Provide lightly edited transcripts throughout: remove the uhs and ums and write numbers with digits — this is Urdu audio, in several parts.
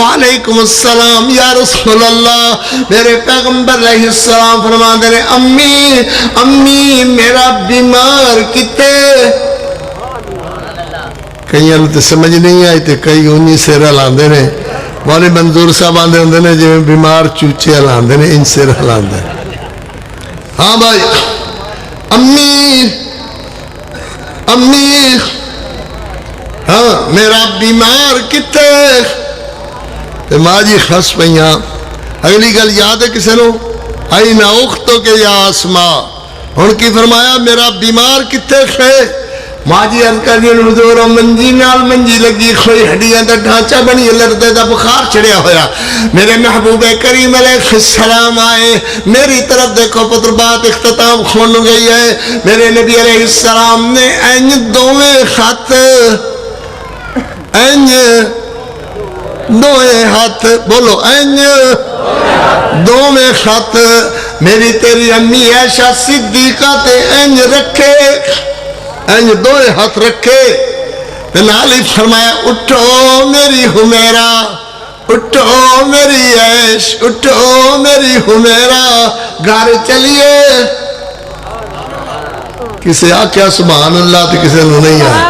وعلیکم السلام یا رسول اللہ. میرے پیغمبر علیہ السلام فرما دے رہے امی امی میرا بیمار کتے. کئی تو سمجھ نہیں آئی تو کئی انہی سیرہ لاندے نے. مولی منظور صاحب آندے ہوندے نے جو بیمار چوچے لاندے نے ان سیرہ لاندے. ہاں بھائی امی امی ہاں میرا بیمار کتے. ماں جی خس پہیاں. اگلی گل یاد ہے کسے نو این اختو کے یا اسما. ان کی فرمایا میرا بیمار کتے کھے. ماں جی عرض کر دی حضور منجی نال منجی لگی کوئی ہڈیاں دا ڈھانچہ بنی لردے دا بخار چڑھیا ہویا. میرے محبوب کریم علیہ السلام آئے. میری طرف دیکھو پتر بات اختتام کھون گئی ہے. میرے نبی علیہ السلام نے این دویں خط این دویں ہاتھ بولو این دویں خط میری تیری امی عائشہ صدیقہ تے این رکھے. این دویں ہاتھ رکھے نالی فرمایا اٹھو میری حمیرہ اٹھو میری عیش اٹھو میری حمیرہ گھر چلیے. کسے آکیا سبحان اللہ تو کسے نو نہیں آئے.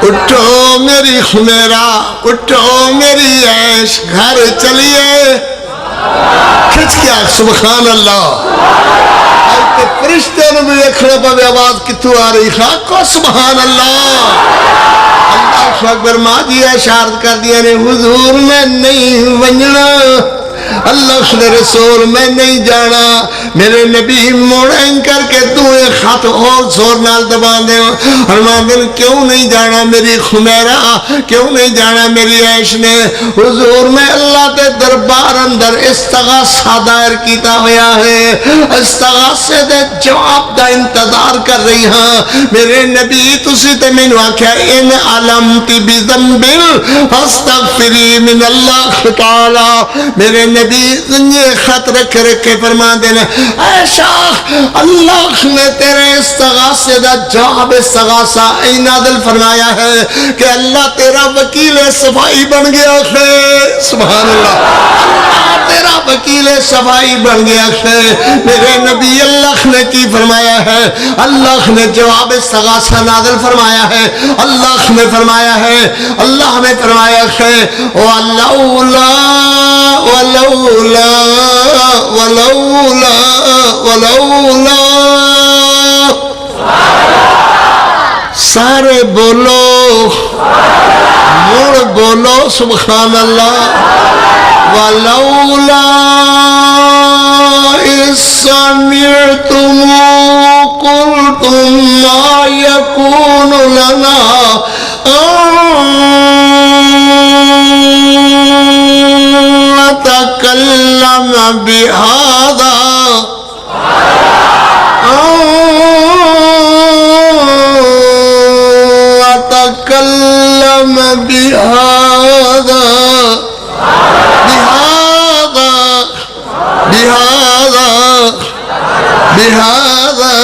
اٹھو میری حمیرہ اٹھو میری عیش گھر چلیے. کھچ کیا سبحان اللہ. فرشتے نے بھی اکھڑے پہ آواز کتوں آ رہی خاک کو سبحان اللہ. اللہ اکبر. ماں جی اشارت کر دیا نے حضور میں نہیں ونجنا اللہ نے رسول میں نہیں جانا. میرے نبی موڑیں کر کے دوئے خط اور زور نال دبان دے اور ماندن کیوں نہیں جانا میری خمیرہ کیوں نہیں جانا میری عیش نے. حضور میں اللہ دے دربار اندر استغاثہ دائر کیتا ہویا ہے. استغاثے دے جواب دا انتظار کر رہی ہاں. میرے نبی تسی تے میں آکھیا ان علمتی بذنبل فاستغفری من اللہ تعالی. میرے نبی یہ خط رکھ رکھے فرما دینا عائشہ اللہ نے تیرے استغاثے دا جواب استغاثہ ای نازل فرمایا ہے کہ اللہ تیرا وکیل صفائی بن گیا ہے. سبحان اللہ. اللہ تیرا وکیل صفائی بن گیا ہے. میرے نبی اللہ نے کی فرمایا ہے اللہ نے جواب استغاثہ نازل فرمایا ہے. اللہ نے فرمایا ہے اللہ نے فرمایا ہے وَلَوْلَا وَلَوْلَا وَلَوْلَا وَلَوْلَا. سارے بولو مڑ بولو سبحان اللہ. وَلَوْلَا إِذْ سَمِعْتُمُوهُ قُلْتُمْ مَا يَكُونُ لَنَا نتكلم بهذا نتكلم بهذا بهذا بهذا بهذا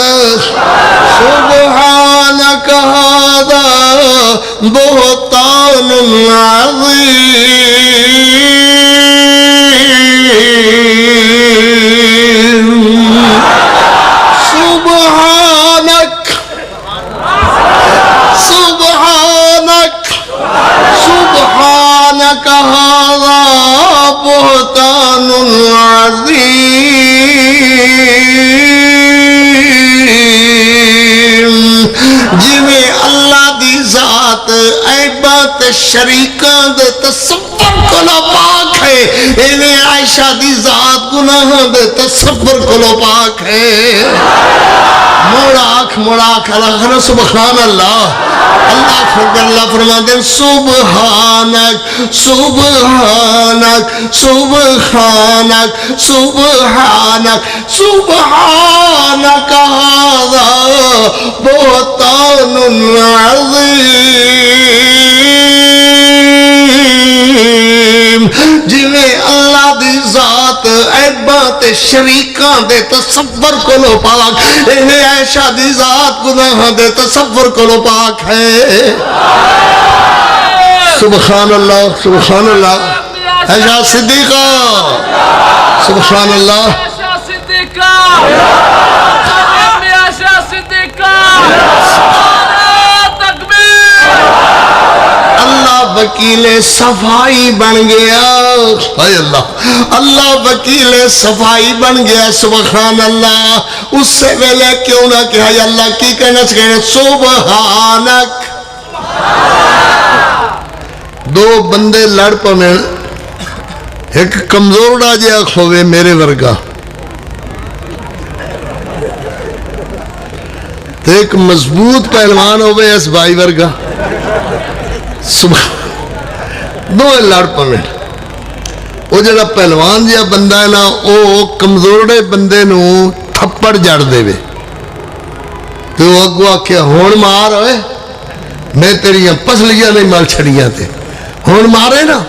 سبحانك هذا بهتان عظيم. سبحانك سبحانك سبحانك هذا بهتان عظيم. جویں اللہ دی ذات عیبات شریکاں دے تصور کلو پاک ہے انہیں عائشہ دی ذات گناہ دے تصور کلو پاک ہے. موڑاک اللہ سبحان اللہ. اللہ فرمان اللہ فرمان دے سبحانک سبحانک سبحانک سبحانک سبحانک هذا بہتان عظیم. جویں اللہ دی ذات عیبات شریکاں دے تصور کولو پاک انہیں عائشہ دی ذات گناہ دے تصور کولو پاک ہے. سبحان اللہ سبحان اللہ عائشہ صدیقہ سبحان اللہ عائشہ صدیقہ عائشہ صدیقہ تکبیر اللہ وکیل صفائی بن گیا اے اللہ اللہ وکیل صفائی بن گیا سبحان اللہ اس سے پہلے کیوں نہ کہا یا اللہ کی کہنا چاہیے سبحانک دو بندے لڑ پویں ایک کمزورا جہا کھوے میرے ورگا تو ایک مضبوط پہلوان ہوئے اس بھائی ورگا دو لڑ پویں وہ جڑا پہلوان جہا بندہ ہے نا وہ کمزورے بندے نو تھپڑ جڑ دے وے تو وہ اگو آکھیا ہون مار ہوئے میں تیریاں پسلیاں نہیں مال چھڑیاں تے ہون مارے نا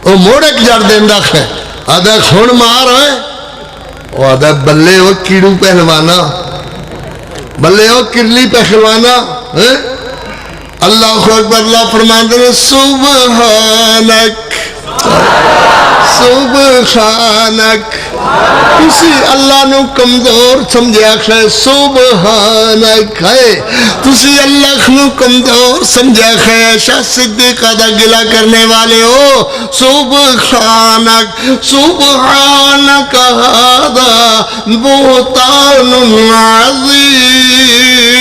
وہ موڑے جڑ دیندہ ہے آدھا ہون مار ہوئے وہ آدھا بلے وہ کیڑو پہلوانا بلے وہ کرلی پہلوانا اللہ اکبر اللہ فرماندے نے سبحانک سبحانک تسی اللہ نو کمزور سمجھیا ہے سبحانک ہے تسی اللہ نو کمزور سمجھیا ہے عائشہ صدیقہ دا گلہ کرنے والے ہو سبحانک سبحانک ھذا بہتان عظیم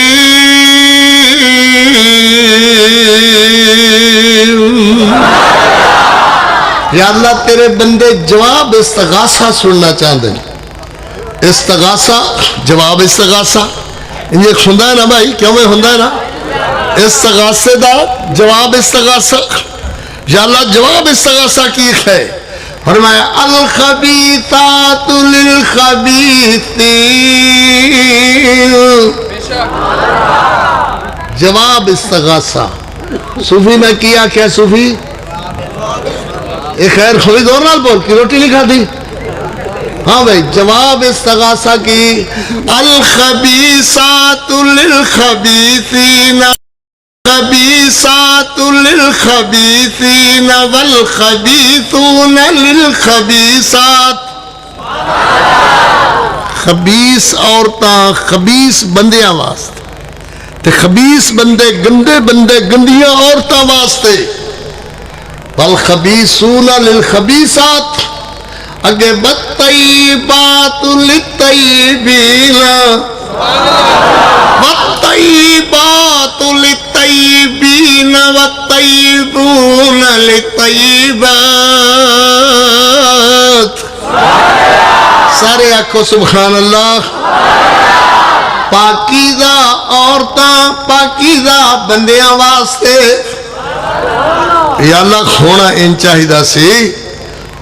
یا اللہ تیرے بندے جواب استغاثہ سننا چاہتے ہیں استغاثہ جواب استغاثہ یہ ہوندہ ہے نا بھائی کیوں میں ہوندہ ہے نا استغاثے دا جواب استغاثہ یا اللہ جواب استغاثہ کی ہے فرمایا الخبیثات للخبیثین جواب استغاثہ صوفی میں کیا کیا صوفی ایک خیر خوی دور نال بول کی روٹی نہیں کھا دی ہاں بھائی جواب استغاثہ کی الخبیثات للخبیثین خبیثات للخبیثین والخبیثون للخبیثات خبیث عورتاں خبیث بندیاں واسطے تے خبیث بندے گندے بندے گندیاں عورتاں واسطے والخبیثون للخبیثات اگے والطیبات للطیبین والطیبات للطیبین والطیبون للطیبات سارے آنکھو سبحان اللہ پاکیزہ عورتاں پاکیزہ بندیاں واسطے یا اللہ کھونا ان چاہیدہ سی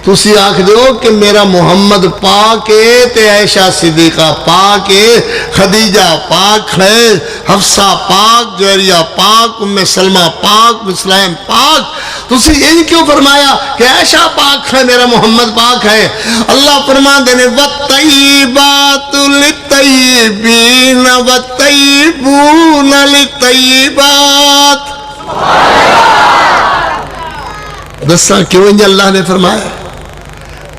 تسی آکھ دو کہ میرا محمد پاک ہے تے عائشہ صدیقہ پاک ہے خدیجہ پاک ہے حفصہ پاک جویریہ پاک ام سلمہ پاک مسلم پاک تسی ان کیوں فرمایا کہ عائشہ پاک ہے میرا محمد پاک ہے اللہ فرما دینے وَالطَّيِّبَاتُ لِلطَّيِّبِينَ وَالطَّيِّبُونَ لِلطَّيِّبَاتِ دساں کیوں انجا اللہ نے فرمایا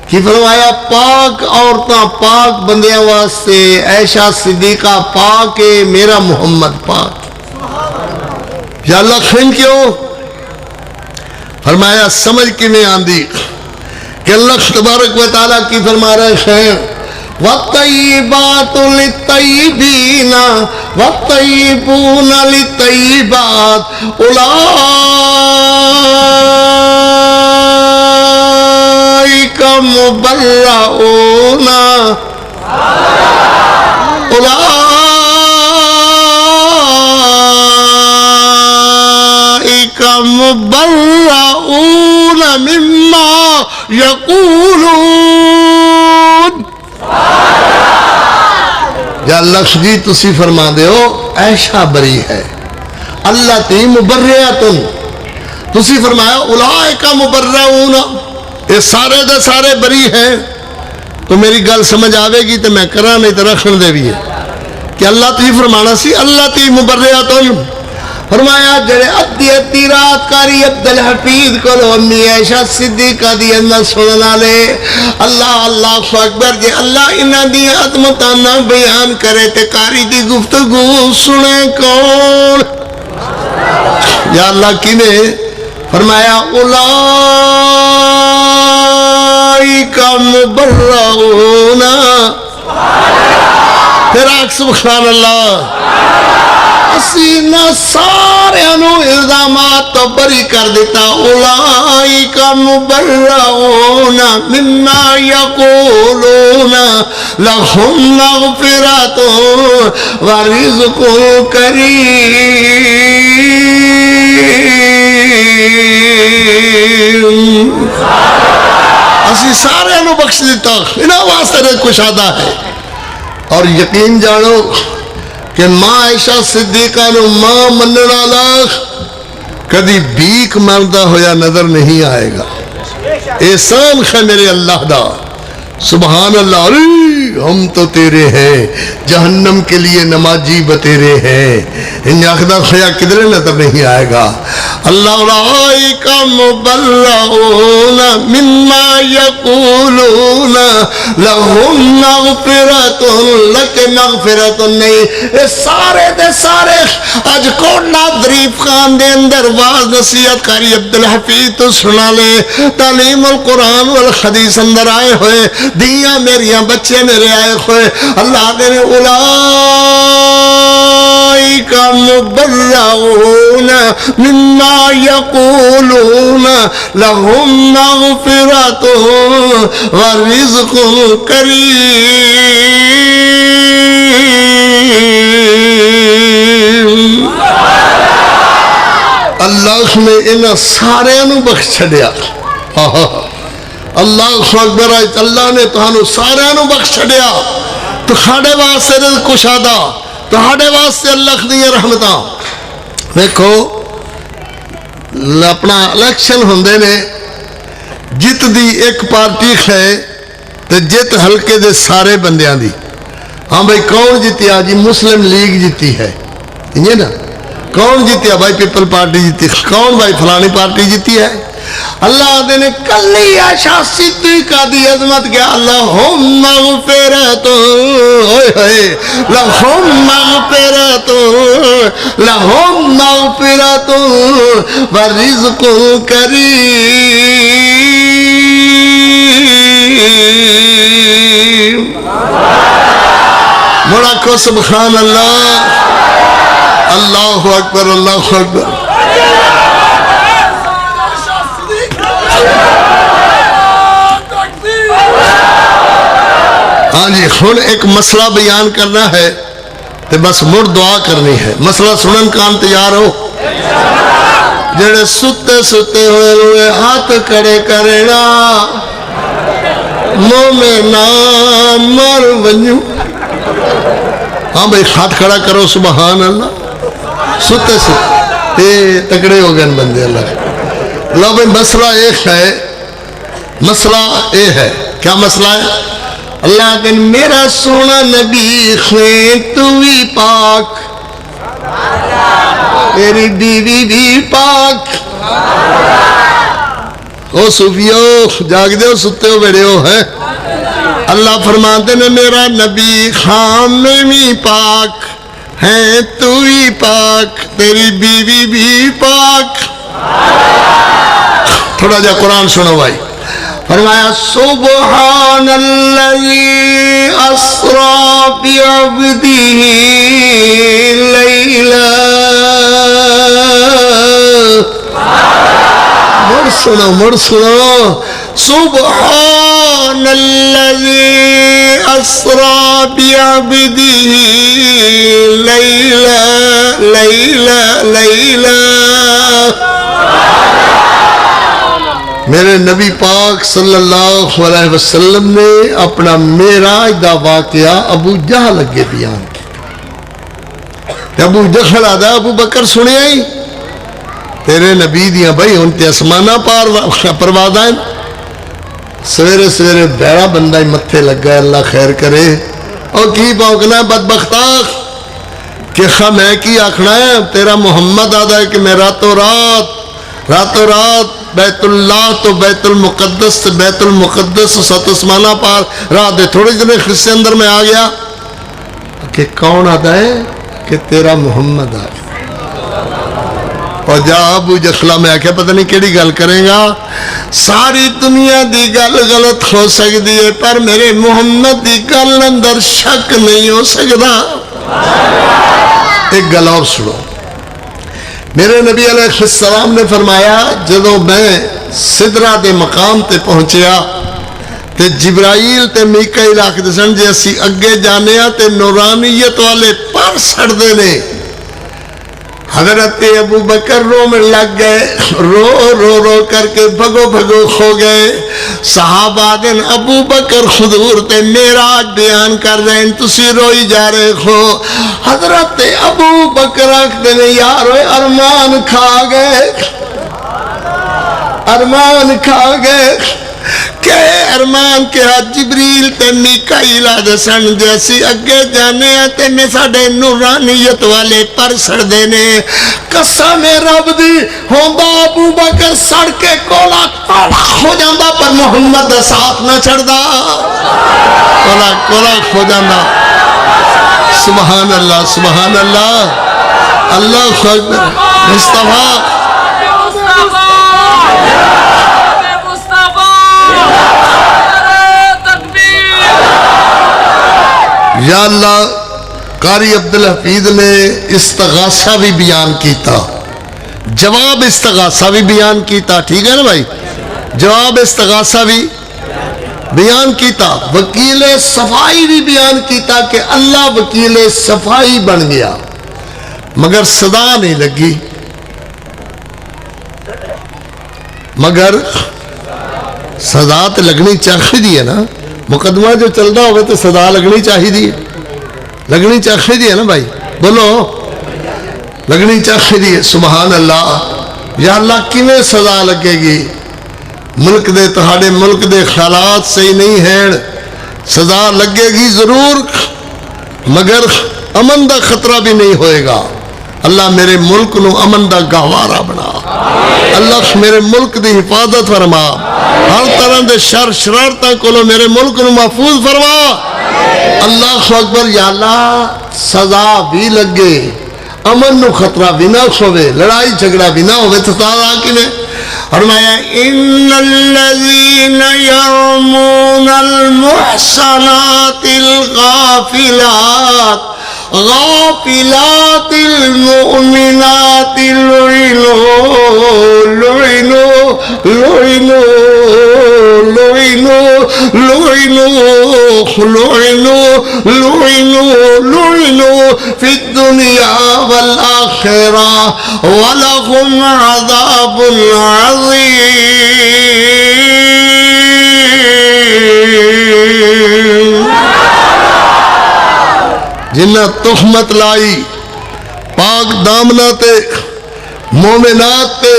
کی فرمایا پاک عورتاں پاک بندیاں واسطے عائشہ صدیقہ پاک ہے میرا محمد پاک یا اللہ خن کیوں فرمایا سمجھ کی میں آندھی کہ اللہ تبارک و تعالیٰ کی فرما رہے ہیں وَالطَّيِّبَاتُ لِلطَّيِّبِينَ وَالطَّيِّبُونَ لِلطَّيِّبَاتِ أُولَئِكَ مُبَرَّؤُونَ أُولَئِكَ مُبَرَّؤُونَ مِمَّا يَقُولُونَ یا اللہ جی تسی فرما دے ہو عائشہ بری ہے اللہ تی مبرئتن تسی فرمایا اولئک مبرؤون یہ سارے دے سارے بری ہیں تو میری گل سمجھ آوے گی تو میں کرا نہیں تو رکھن دے بھی ہے کہ اللہ تی فرمانا سی اللہ تی مبرئتن فرمایا جڑے ادھی ادھی رات کاری عبد الحفیظ کو امی عائشہ صدیقہ دی اندر سننا لے اللہ اللہ اکبر جے اللہ انہاں دی عظمتاں بیان کرے تے کاری دی گفتگو سنے کون یا اللہ کینے فرمایا اولئک مبرؤون پھر آگ سبحان اللہ اسینا سارے انو الزامات تو بری کر دیتا اولئک مبرؤون مما یقولون لهم مغفرۃ ورزق کریم اسی سارے انو بخش دیتا انہا واسطے کشادہ ہے اور یقین جانو کہ ماں عائشہ صدیقہ نو ماں مننا لاکھ کدی بیک مردہ ہویا نظر نہیں آئے گا احسان ہے میرے اللہ دا سبحان اللہ ہم تو تیرے ہیں جہنم کے لیے نمازی بتیرے ہیں ان اخدہ خیا کدھر نظر نہیں آئے گا اللہ اولئک مبرؤون مما یقولون لهم مغفرۃ لک مغفرۃ نہیں یہ سارے دے سارے آج کوٹنا ظریف خان دے اندر واز نصیحت کاری عبد الحفیظ تو سنا لے تعلیم القرآن والحدیث اندر آئے ہوئے دیاں میریاں بچے میرے آئے ہوئے اللہ نے اولئک مبرؤون مما یقولون لهم مغفرۃ ورزق کریم اللہ نے انہاں سارے نو بخش چھڑیا اللہ اکبر اللہ نے تہانو سارے نو بخش چھڑیا تو کھاڑے واسطے رزق کشادہ تو کھاڑے واسطے اللہ دی رحمتاں دیکھو اپنا الیکشن ہوندے نے جت دی ایک پارٹی ہے تو جت حلقے دے سارے بندیاں دی ہاں بھائی کون جیتی آجی مسلم لیگ جیتی ہے یہ نا کون جیتی ہے بھائی پیپل پارٹی جیتی ہے کون بھائی فلانی پارٹی جیتی ہے اللہ دے نے کلی عائشہ صدیقہ دی عظمت کیا اللہم مغفرۃ ہوئے ہوئے لہم مغفرۃ لہم مغفرۃ ورزق کریم مڑکو سبحان اللہ اللہ اکبر اللہ اکبر ہاں جی ہن ایک مسئلہ بیان کرنا ہے تو بس مڑ دعا کرنی ہے مسئلہ سنن کام تیار ہو جڑے ستے ستے ہوئے ہاتھ کڑے کرنا مومنا مر ونجو ہاں بھائی ہاتھ کھڑا کرو سبحان اللہ ستے ستے تکڑے ہو گئے بندے اللہ اللہ بھائی مسئلہ ایک ہے مسئلہ اے ہے کیا مسئلہ ہے اللہ دن میرا سونا نبی خیں تو بھی پاک میری بیوی بھی پاک او صوفیو جاگ دے ہو ستے ہو بیڑے ہو ہے اللہ فرماتے نے میرا نبی خام میں بھی پاک ہیں تو بھی پاک تیری بیوی بھی پاک تھوڑا جا قرآن سنو بھائی فرمایا سبحان الذی اسرا بعبدہ لیلا مر سنو سبحان الذی اسرا بعبدہ لیلا لیلا لیلا میرے نبی پاک صلی اللہ علیہ وسلم نے اپنا معراج دا واقعہ ابو جہل لگے بیان کیا ابو جہل آدھا ابو بکر سنے آئی تیرے نبی دیاں بھائی ان تے اسمانہ پروازائیں سویرے سویرے بیڑا بندہ ہی متھے لگ گئے اللہ خیر کرے اور کی پاکنا بدبختاخ کہ میں کی آخنا ہے تیرا محمد آدھا ہے کہ میں راتوں رات بیت اللہ تو بیت المقدس سے بیت المقدس ست اسمانہ پار رات دے تھوڑے دن حصے اندر میں آ گیا کہ کون آتا ہے کہ تیرا محمد آ اور جا ابو جخلا میں آکھیا پتہ نہیں کیڑی گل کریں گا ساری دنیا دی گل غلط ہو سکتی ہے پر میرے محمد دی گل اندر شک نہیں ہو سکتا ایک گل اور سنو میرے نبی علیہ السلام نے فرمایا جدو میں سدرہ دے مقام تے پہنچیا تے جبرائیل تے میکائیل آکھدے سن جے اسی اگے جانے تے نورانیت والے پر سڑ دینے حضرت ابو بکر رو میں لگ گئے رو کر کے بھگو ہو گئے صحابہ دن ابو بکر حضور تے معراج بیان کر رہے ہیں تسی روئی جا رہے ہو حضرت ابو بکر آکھتے نے یارو ارمان کھا گئے کہ ارمان کے جبریل تے میکائیل آدھے سن جیسی اگے جانے تے میں ساڑے نورانیت والے پر سڑ دینے قسم رب دی ہوندہ ابو بکر سڑ کے کولا ہو جاندہ پر محمد ساتھ نہ چھڑ دا کولا ہو جاندہ سبحان اللہ اللہ اکبر مصطفیٰ یا اللہ قاری عبدالحفیظ نے استغاثہ بھی بیان کیتا جواب استغاثہ بھی بیان کیتا ٹھیک ہے نا بھائی جواب استغاثہ بھی بیان کیتا وکیل صفائی بھی بیان کیتا کہ اللہ وکیل صفائی بن گیا مگر صدا نہیں لگی مگر صدا تو لگنی چاہیے دی ہے نا مقدمہ جو چل رہا ہوگا تو صدا لگنی چاہیے دی ہے نا بھائی بولو لگنی چاہیے دی ہے سبحان اللہ یا اللہ کیویں صدا لگے گی ملک دے تہاڑے ملک دے خیالات صحیح نہیں ہیں صدا لگے گی ضرور مگر امن دا خطرہ بھی نہیں ہوئے گا اللہ میرے ملک نو امن دا گہوارہ بنا اللہ میرے ملک دی حفاظت فرما ہر طرح دے شرارتاں کولو میرے ملک نو محفوظ فرما اللہ اکبر یا اللہ سزا بھی لگے امن نو خطرہ بھی نہ ہوئے لڑائی جھگڑا بھی نہ ہوئے تو تعالیٰ کی نے فرمایا ان الذین یرمون المحصنات الغافلات غافلات المؤمنات لعنوا في الدنيا والآخرة ولهم عذاب عظيم جنہ تہمت لائی پاک دامنا تے مومنات تے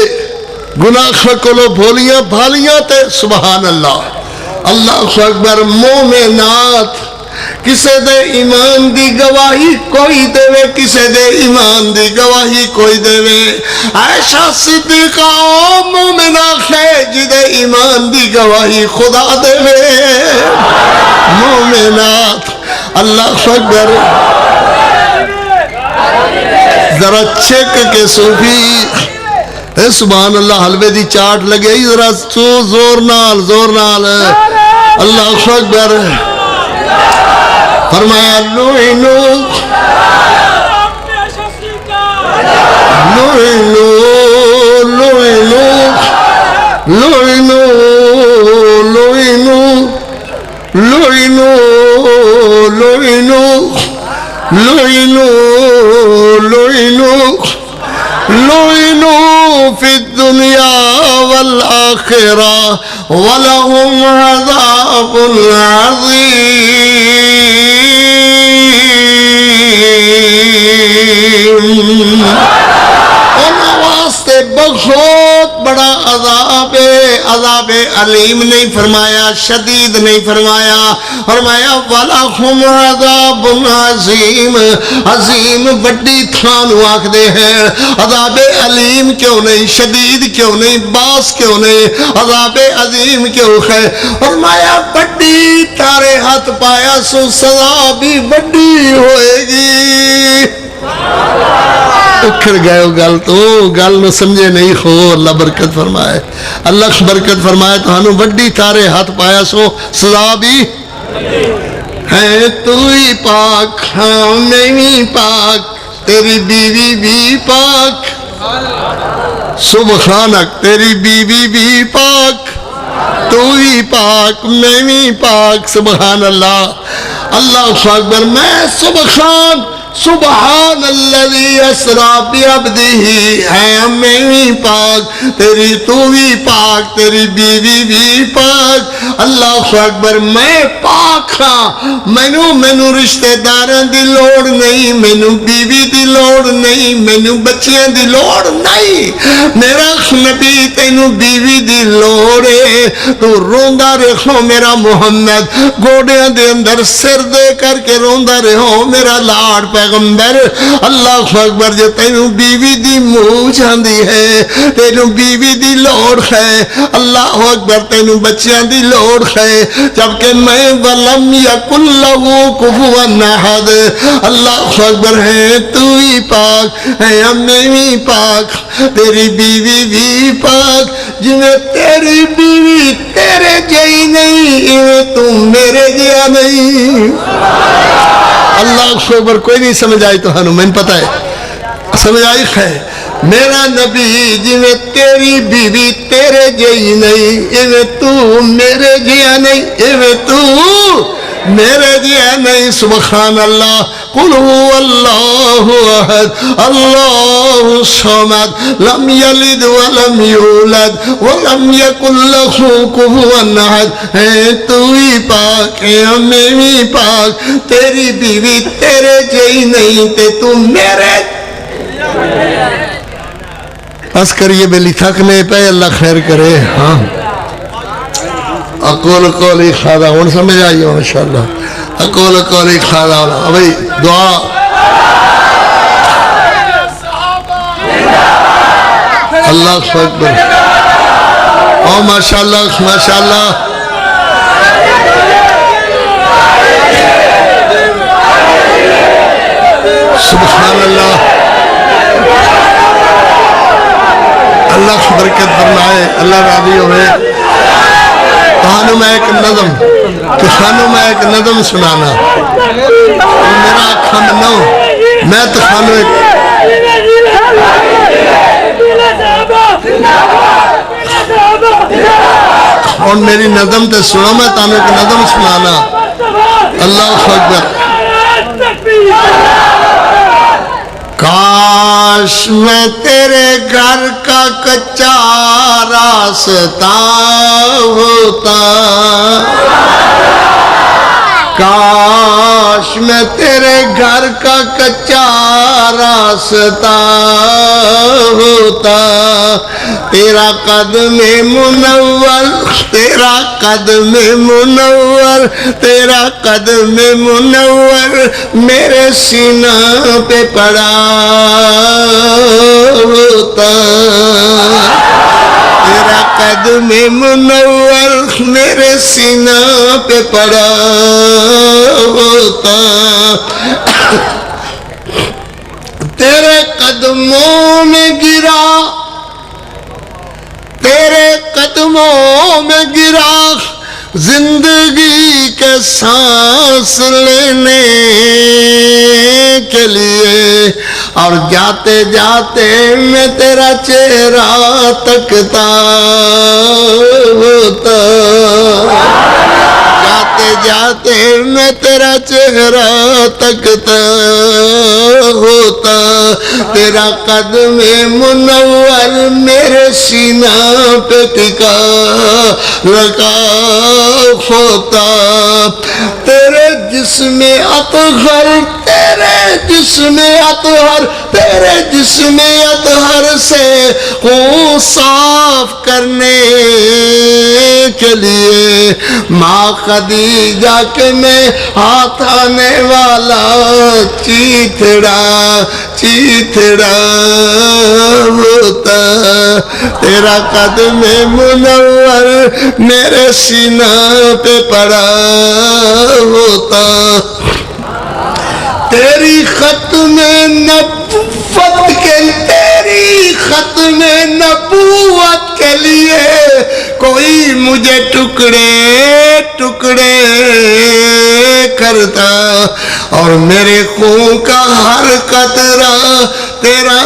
گناہ کولو بھولیاں بھالیاں تے سبحان اللہ اکبر مومنات کسے دے ایمان دی گواہی کوئی دے وے کسے دے ایمان دی گواہی کوئی دے وے عائشہ صدیقہ مومنہ ہے جدے ایمان دی گواہی خدا دے وے مومنات اللہ اکبر ذرا چیک کے صوفی سبحان اللہ حلوے دی چاٹ لگے ذرا زور نال اللہ اکبر فرمایا لعنوا في الدنيا والآخرة ولهم عذاب عظيم ان واسطے بہت بڑا عذاب ہے عذاب علیم نہیں فرمایا، شدید نہیں فرمایا، فرمایا وَلَهُمْ عَذَابٌ عَظِيمٌ، عظیم بڑی تھانو آکھ دے ہیں، عذاب علیم کیوں نہیں، شدید کیوں نہیں، باس کیوں نہیں، عذاب عظیم کیوں ہے؟ فرمایا بڑی تارے ہاتھ پایا سو سزا بھی بڑی ہوئے گی۔ اکھڑ گئے ہو گل تو گل نو سمجھے نہیں ہو، اللہ برکت فرمائے، اللہ برکت فرمائے، تو ہنو بڑی تارے ہاتھ پایا سو سزا بھی ہے۔ تو ہی پاک ہاں میں بھی پاک، تیری بیوی بھی پاک، سبحانک تیری بیوی بھی پاک، تو ہی پاک میں بھی پاک، سبحان اللہ، اللہ اکبر۔ میں سبحان الذی اسریٰ بعبدہ ہے، میں بھی پاک، تیری تو بھی پاک، تیری بیوی بھی پاک، اللہ اکبر۔ میں پاک ہاں، مینو رشتہ داران دی لوڑ نہیں، مینو بیوی دی لوڑ نہیں، مینو بچیاں دی لوڑ نہیں، میرا نبی تینو بیوی دی لوڑ ہے، تو روندہ رہو میرا محمد، گوڑیاں دے اندر سر دے کر کے روندہ رہو میرا لاڑ پیغمبر، اللہ اکبر۔ جو تینو بیوی دی منہ جاندی ہے، تینو بیوی دی لوڑ ہے، اللہ اکبر، تینو بچیاں دی لوڑ ہے، جبکہ میں وَلَمْ يَكُنْ لَهُ كُفُوًا أَحَدٌ، اللہ اکبر ہے، تو ہی پاک ہے، میں بھی پاک، تیری بیوی بھی پاک، جنہیں تیری بیوی تیرے جئی نہیں، انہیں تم میرے جیا نہیں۔ اللہ اکبر، کوئی نہیں سمجھ آئی تو ہنو میں پتہ ہے، سمجھ آئی ہے، میرا نبی جنہیں تیری بیوی تیرے جئی نہیں، انہیں تو میرے جیا نہیں، انہیں تو میرے جیا نہیں، سبحان اللہ۔ قُلْ هُوَ اللَّهُ أَحَدٌ اللَّهُ الصَّمَدُ لَمْ يَلِدْ وَلَمْ يُولَدْ وَلَمْ يَكُنْ لَهُ كُفُوًا أَحَدٌ، ہے تو ہی پاک ہے، میں بھی پاک، تیری بیوی تیرے جئی نہیں، تے تو میرے۔ بس کریے بیلی تھکنے پہ، اللہ خیر کرے۔ ہاں اقول قولی خادا، ہون سمجھ آئی ہو انشاءاللہ، اقول قولی خادا ہونا ابھی دعا۔ اللہ اکبر، او ماشاءاللہ ماشاءاللہ، سبحان اللہ، اللہ برکت فرمائے، اللہ راضی ہوئے۔ کہانوں میں ایک نظم سنانا، میرا آنکھا منو، میں تو کھانوں ایک اور میری نظم تے سنو، میں تانوں ایک نظم سنانا، اللہ اکبر۔ کاش میں تیرے گھر کا کچا راستہ ہوتا، کاش میں تیرے گھر کا کچا راستہ ہوتا، تیرا قدم منور، تیرا قدم منور، تیرا قدم منور میرے سینہ پہ پڑا ہوتا، تیرا قدم منور میرے سینہ پہ پڑا ہوتا، تیرے قدموں میں گرا، تیرے قدموں میں گرا زندگی کے سانس لینے کے لیے، اور جاتے جاتے میں تیرا چہرہ تکتا ہوتا، جاتے جاتے میں تیرا چہرہ تکتا ہوتا، تیرا قدم منور میرے سینہ پہ ٹکا لگا ہوتا، تیرے جسم اطہر، تیرے جسم اطہر تیرے جسم اطہر سے خون صاف کرنے کے لیے ماں خدیجہ کے میں ہاتھ آنے والا چیتڑا ہوتا تیرا قدم منور میرے سینہ پہ پڑا ہوتا تیری ختم نبوت کے لیے کوئی مجھے ٹکڑے کرتا اور میرے خون کا ہر قطرہ تیرا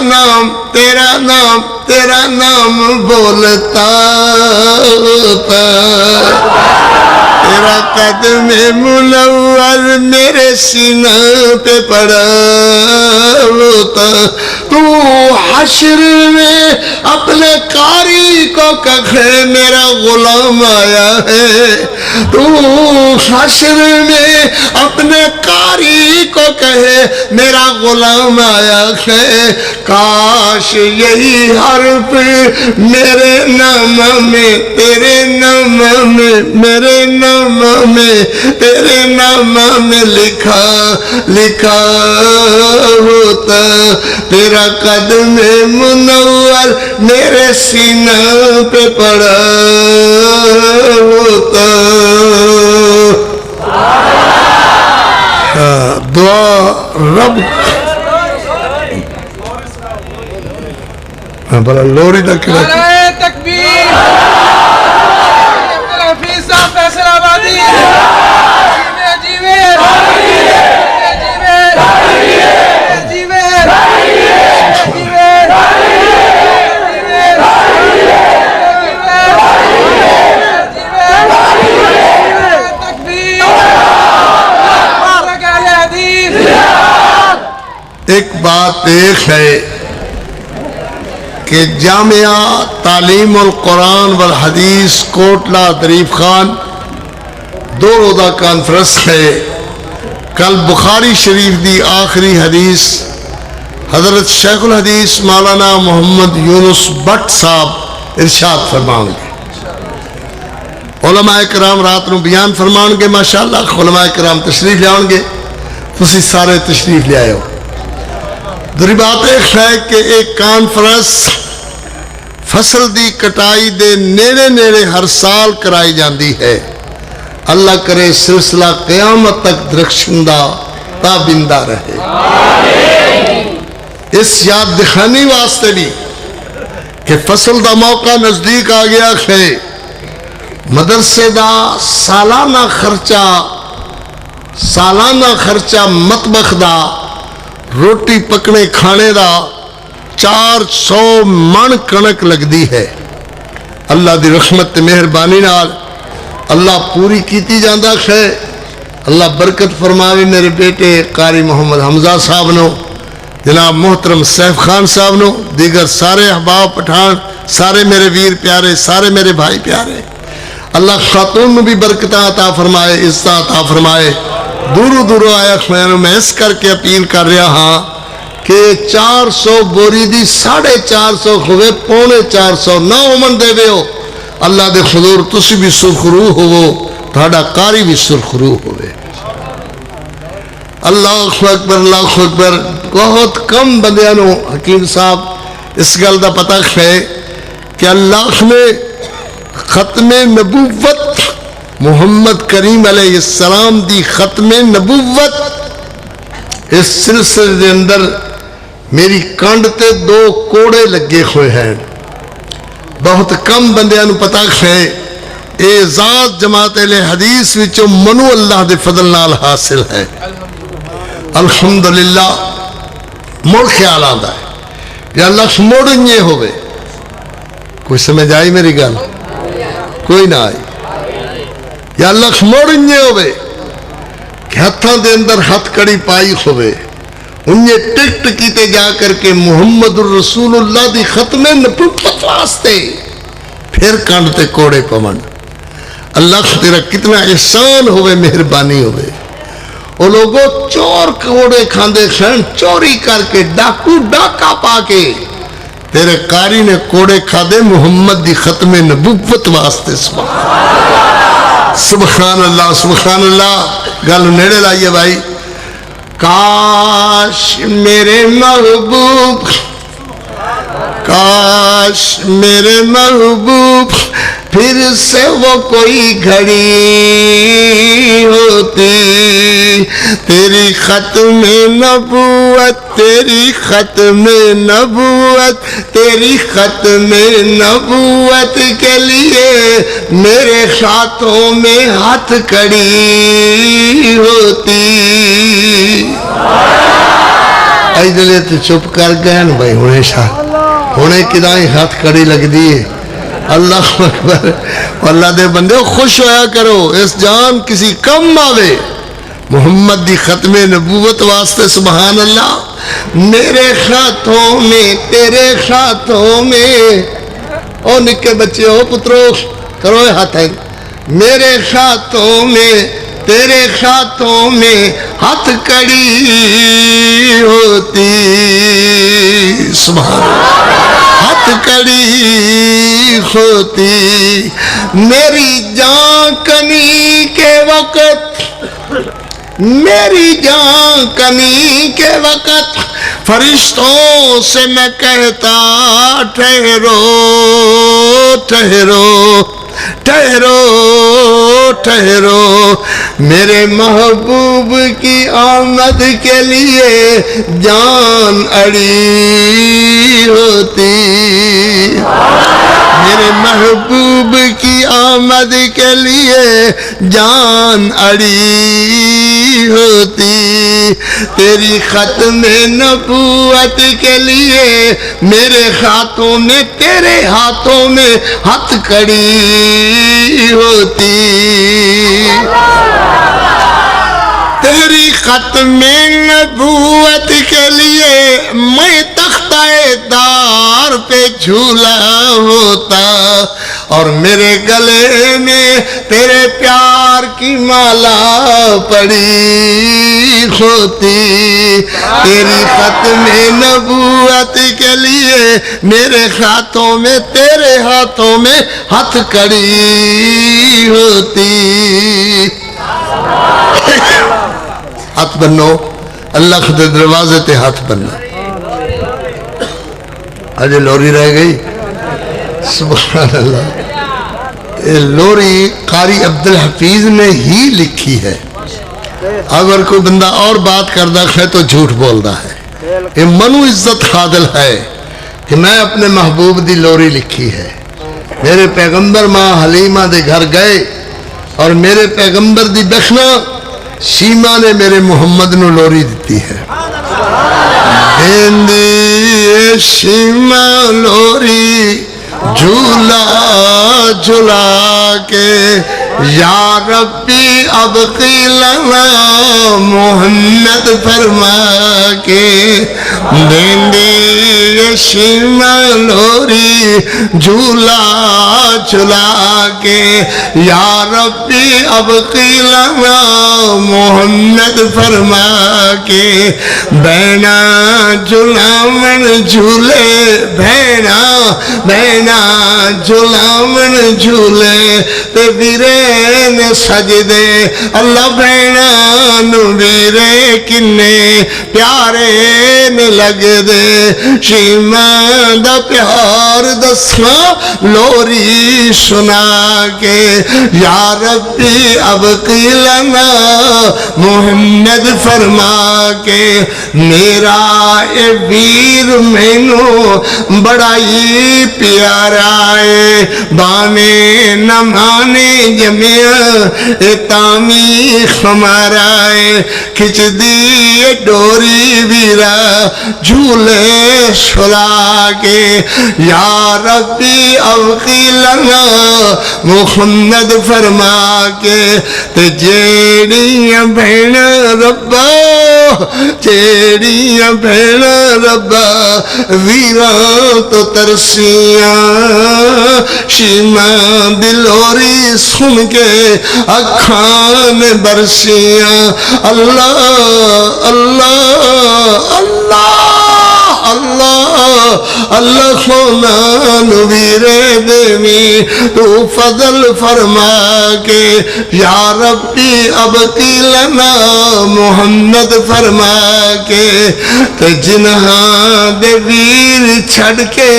نام بولتا ہوتا تیرا قدم منور میرے سینہ پہ پڑا ہوتا تو حشر میں اپنے قاری کو کہے میرا غلام آیا ہے تو حشر میں اپنے قاری کو کہے میرا غلام آیا ہے کاش یہی حرف میرے نام میں تیرے نام میں لکھا ہوتا تیرا قدم منور میرے سینہ پہ پڑا ہوتا دعا رب بڑا لوری تک نعرہ تکبیر عبدالحفیظ صاحب فیصل آبادی ایک بات ایک ہے کہ جامعہ تعلیم القرآن والحدیث کوٹلہ دریف خان 2 روزہ کانفرنس ہے کل بخاری شریف دی آخری حدیث حضرت شیخ الحدیث مولانا محمد یونس بٹ صاحب ارشاد فرمائیں گے علماء کرام رات نو بیان فرمان گے ماشاءاللہ علماء کرام تشریف لے آؤں گے تسی سارے تشریف لے آئے ہو دوری بات ایک ہے کہ ایک کانفرنس فصل دی کٹائی دے نیڑے ہر سال کرائی جاندی ہے اللہ کرے سلسلہ قیامت تک درخشندہ تابندہ رہے اس یاد دکھانی واسطے بھی کہ فصل دا موقع نزدیک آ گیا ہے مدرسے دا سالانہ خرچہ مطبخ دا روٹی پکنے کھانے دا 400 من کنک لگ دی ہے اللہ دی رحمت مہربانی نال اللہ پوری کیتی جاندہ ہے اللہ برکت فرماوی میرے بیٹے قاری محمد حمزہ صاحب نو جناب محترم سیف خان صاحب نو دیگر سارے احباب پٹھان سارے میرے ویر پیارے سارے میرے بھائی پیارے اللہ خاتون نو بھی برکتہ عطا فرمائے عزت عطا فرمائے دورو آیا میں اس کر کے اپیل کر رہا ہاں کہ 400 بوری دی 450 ہوئے 450 نہ امن دے ہو اللہ دے حضور تسی بھی سرخرو ہوو تھاڑا قاری بھی سرخرو ہوئے اللہ اکبر بہت کم بندیانوں حکیم صاحب اس گل دا پتہ ہے کہ اللہ نے ختم نبوت محمد کریم علیہ السلام دی ختم نبوت اس سلسلے دے اندر میری کانڈ تے 2 کوڑے لگے ہوئے ہیں بہت کم بندیاں پتہ ہے اعزاز جماعت اہل حدیث وچوں منو اللہ دے فضل نال حاصل ہے الحمدللہ مڑ خیال آندا ہے یا اللہ مڑ یہ ہوئے کوئی سمجھ آئی میری گل کوئی نہ آئی یا اللہ مڑ یہ ہوئے کہ ہتھاں دے اندر ہتھ کڑی پائی ہوئے انہیں ٹکٹ کیتے جا کر کے محمد الرسول اللہ دی ختم نبوت واسطے پھر کانڈتے کوڑے پون اللہ تیرا کتنا احسان ہوئے مہربانی ہوئے وہ لوگوں چور کوڑے کھاندے سن چوری کر کے ڈاکو ڈاکا پا کے تیرے قاری نے کوڑے کھادے محمد دی ختم نبوت واسطے سبحان اللہ سبحان اللہ گل نیڑے لائیے بھائی کاش میرے محبوب کاش میرے محبوب پھر سے وہ کوئی گھڑی ہوتی تیری ختم نبوت تیری ختم نبوت تیری ختم نبوت کے لیے میرے ہاتھوں میں ہاتھ کڑی ہوتی آئی دلے تو چپ کر گئے نا بھائی ہونے کدائیں ہاتھ کڑی لگ دیئے اللہ اکبر اللہ دے بندے خوش ہویا کرو اس جان کسی کم آوے محمد دی ختم نبوت واسطے سبحان اللہ میرے ہاتھوں میں تیرے ہاتھوں میں او نکے بچے ہو پترو کرو ہاتھ ہے میرے ہاتھوں میں تیرے ہاتھوں میں ہاتھ کڑی ہوتی سبحان اللہ ہاتھ کڑی ہوتی میری جان کنی کے وقت میری جان کنی کے وقت فرشتوں سے میں کہتا ٹھہرو ٹھہرو ٹھہرو ٹھہرو میرے محبوب کی آمد کے لیے جان اڑی ہوتی میرے محبوب کی آمد کے لیے جان اڑی ہوتی تیری ختم نبوت کے لیے میرے ہاتھوں میں تیرے ہاتھوں میں ہاتھ کڑی ہوتی تیری ختم نبوت کے لیے میں تختہ دار پہ جھولا ہوتا اور میرے گلے میں تیرے پیار کی مالا پڑی ہوتی تیری ختم نبوت کے لیے میرے ہاتھوں میں تیرے ہاتھوں میں ہاتھ کڑی ہوتی ہاتھ بنو اللہ خود دروازے تے ہاتھ بننا آجے لوری رہ گئی سبحان اللہ یہ لوری قاری عبدالحفیظ نے ہی لکھی ہے اگر کوئی بندہ اور بات کردہ ہے تو جھوٹ بولتا ہے یہ منو عزت خادل ہے کہ میں اپنے محبوب دی لوری لکھی ہے میرے پیغمبر ماں حلیمہ دے گھر گئے اور میرے پیغمبر دی بخنا شیمہ نے میرے محمد نو لوری دیتی ہے دیندی شیمہ لوری جھولا جھولا کے یا ربی ابقی لنا محمد فرما کے دیندی شیمہ لوری جھولا جھولا کے یا ربی ابقی لنا محمد فرما کے بینا جھلامن جھولے بینا جھلامن جھولے تے ویرین سجدے اللہ بینا نو ویرے کنے پیارے نے لگ دے شیمہ دا پیار دسنا لوری سنا کے یا ربی ابقی لنا محمد فرما کے میرا اے ویر مینو بڑا ہی پیارا ہے بانے نمانے جمعہ اے تامی ہمارا ہے کھچ دی ڈوری ویرا جھولے شلا کے یا ربی ابقی لنا محمد فرما کے تے جیڑیاں بہن ربا جیڑیاں بھین ربا ویراں تو ترسیاں شیما دلوری سن کے اکھان برسیاں اللہ اللہ اللہ اللہ اللہ خونا نویرے دیوی تو فضل فرما کے یا ربی ابقی لنا محمد فرما کے تے جنہاں دے ویر چھڑ کے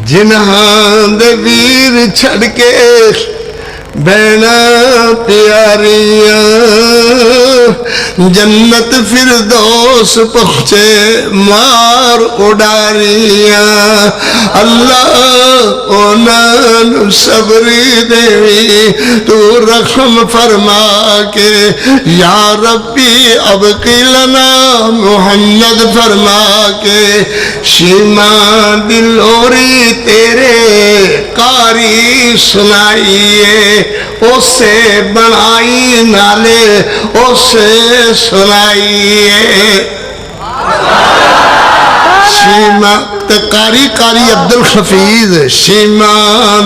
جنہاں دے ویر چھڑ کے بہنا پیاریاں جنت فردوس پہنچے مار اڈاریاں اللہ اونان صبری دیوی تو رحم فرما کے یا ربی ابقی لنا محمد فرما کے شیما دلوری تیرے قاری سنائیے اسے بنائی نالے اسے سنائیے شیما قاری عبدالحفیظ شیما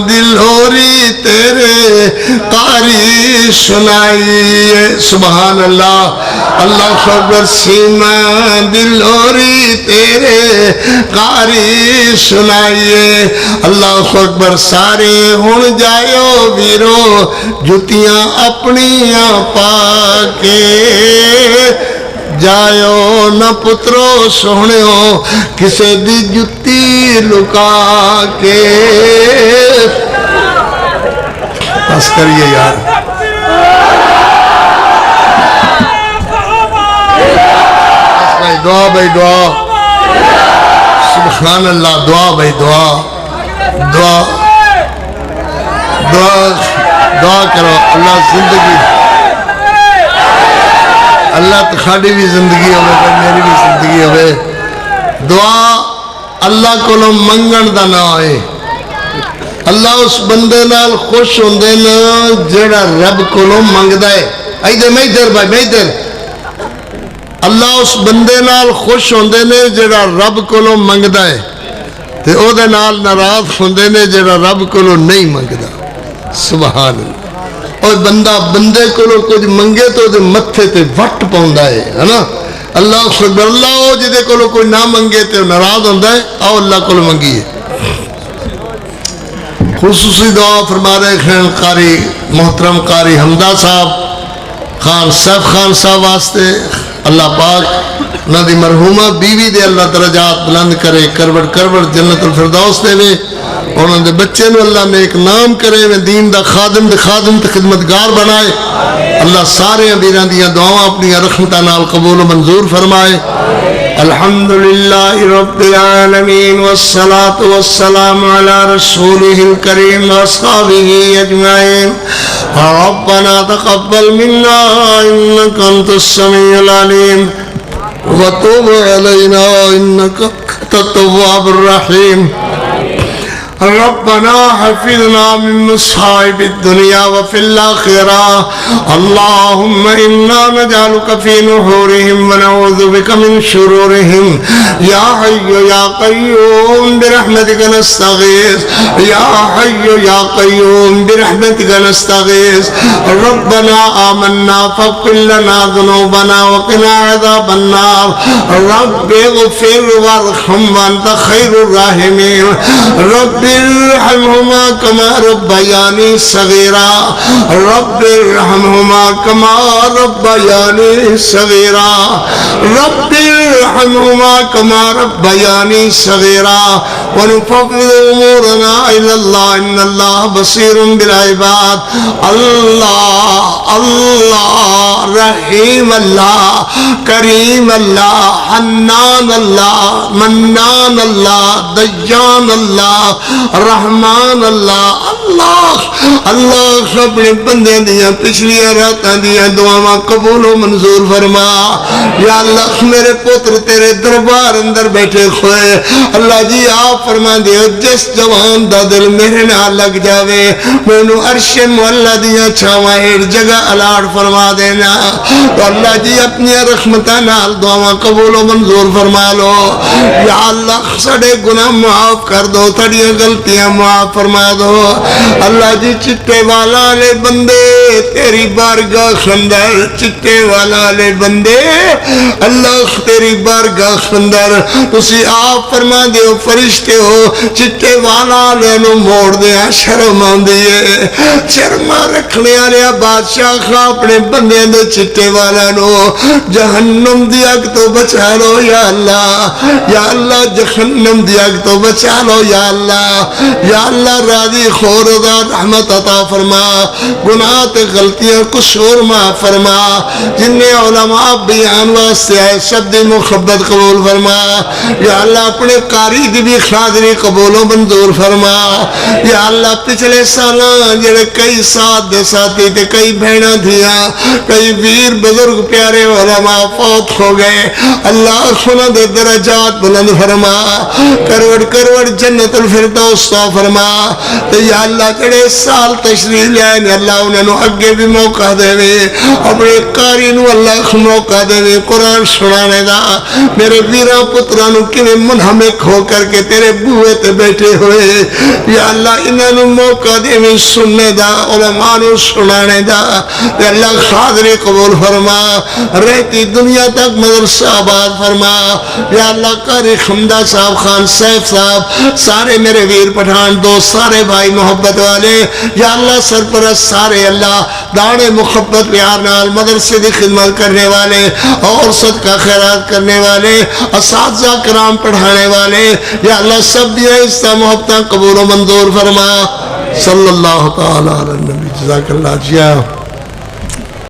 دلوری تیرے قاری سنائیے سبحان اللہ اللہ اکبر شیما دلوری تیرے قاری سنائیے اللہ اکبر سارے ہون جائیو ویرو جتیاں اپنیاں پاکے جائیو نہ پترو سوہنیو کسے دی جتی لکا کے بس کریے یار دعا بھائی دعا سبحان اللہ دعا بھائی دعا دعا دعا دعا کرو اللہ زندگی اللہ تخاڑی بھی زندگی ہوئے میری بھی زندگی ہوئے دعا اللہ کو لو منگن دا نہ آئے اللہ اس بندے نال خوش ہوندے نا جڑا رب کو لو منگ دائے ایدھر میں ادھر بھائی میں ادھر اللہ اس بندے نال خوش ہوندے نے جڑا رب کو لو منگ دائے تے او دے نال ناراض ہوندے نے جڑا رب کو لو نہیں منگ دا سبحان اللہ اور بندہ بندے کو لو کچھ منگے تو دے متھے تے وٹ پاؤندا ہے نا اللہ اکبر اللہ او جدے کو لو کوئی نہ منگے تے ناراض ہوندا ہے آؤ اللہ کو لو منگیے خصوصی دعا فرما رہے ہیں قاری محترم قاری حمدہ صاحب خان سیف خان صاحب واسطے اللہ پاک نہ دی مرحومہ بیوی دے اللہ درجات بلند کرے کروڑ کروڑ جنت الفردوس دے وے انہوں نے بچے نو اللہ نے ایک نام کرے میں دین دا خادم تے خدمتگار بنائے اللہ سارے امبیران دیا دعاواں اپنی رحمتہ نال قبول و منظور فرمائے الحمدللہ رب العالمین والصلاة والسلام علی رسولہ الکریم واصحابہ اجمعین ربنا تقبل منا انک انت السمیع العلیم وتوب علینا انک انت التواب الرحیم ربنا حفظنا من مصائب الدنيا وفي الآخرة اللهم إنا نجعلك في نحورهم ونعوذ بك من شرورهم يا حي يا قيوم برحمتك نستغيث يا حي يا قيوم برحمتك نستغيث ربنا آمنا فاغفر لنا ذنوبنا وقنا عذاب النار رب اغفر وارحم وانت خير الراحمين رب ارحمهما كما ربياني صغيرا رب ارحمهما كما ربياني صغيرا رب ارحمهما كما ربياني صغيرا ونفوض امورنا الى الله ان الله بصير بالعباد الله الله رحيم الله كريم الله حنان الله منان الله ديان الله رحمان اللہ اللہ اپنے بندے دیا پچھلی راتاں دیا دعاواں قبول و منظور فرما یا اللہ میرے پتر تیرے دربار اندر بیٹھے کھوئے اللہ جی آپ فرما دیو جس جوان دا دل میرے نال لگ جاوے مینوں عرش مولا دیا چھاواں ہیٹھ جگہ الاٹ فرما دینا تو اللہ جی اپنی رحمتاں نال دعاواں قبول و منظور فرما لو یا اللہ سڑے گناہ معاف کر دو تھڑیاں غلطیاں معاف فرما دو اللہ جی چٹے والا لے بندے تیری بارگاہ اندر چٹے والا لے بندے اللہ تیری بارگاہ اندر تسی آپ فرما دیو فرشتے ہو چٹے والا لے نو موڑ دیا شرم آندیے شرما رکھنے آلیا بادشاہ خواہ اپنے بندے دے چٹے والا نو جہنم دی اگ تو بچا لو یا اللہ جہنم دی اگ تو بچا لو یا اللہ راضی خوردا رحمت عطا فرما گناہ تے غلطیاں قصور معاف فرما جنہیں علماء بیان واسطے آئے سب دی محبت قبول فرما یا اللہ اپنے قاری دی بھی خاطری قبول و منظور فرما یا اللہ پچھلے سالاں جڑے کئی ساتھ دے ساتھی تے کئی بہناں دیا کئی ویر بزرگ پیارے علماء فوت ہو گئے اللہ خنا دے درجات بلند فرما کروڑ جنت الفردوس تو فرما یا اللہ جڑے سال تشریح لے آئے اللہ انہوں نے اگے بھی موقع دے وے اپنے قاری نو اللہ موقع دے وے قرآن سنانے دا میرے ویران پترانو کنے منہمک ہو کر کے تیرے بوئے تے بیٹھے ہوئے یا اللہ انہوں نے موقع دے وے سننے دا علماء نو سنانے دا یا اللہ خاضر قبول فرما رہتی دنیا تک مدرسہ آباد فرما یا اللہ قاری خمدہ صاحب خان سیف صاحب سارے میرے ویر پٹھان دوست سارے بھائی محبت والے یا اللہ سرپرست سارے اللہ داڑے محبت پیار نال مدرسے دی خدمت کرنے والے اور صدقہ خیرات کرنے والے اساتذہ کرام پڑھانے والے یا اللہ سب دیا عزت محبتہ قبول و منظور فرما صلی اللہ تعالی علی النبی جزاک اللہ جیا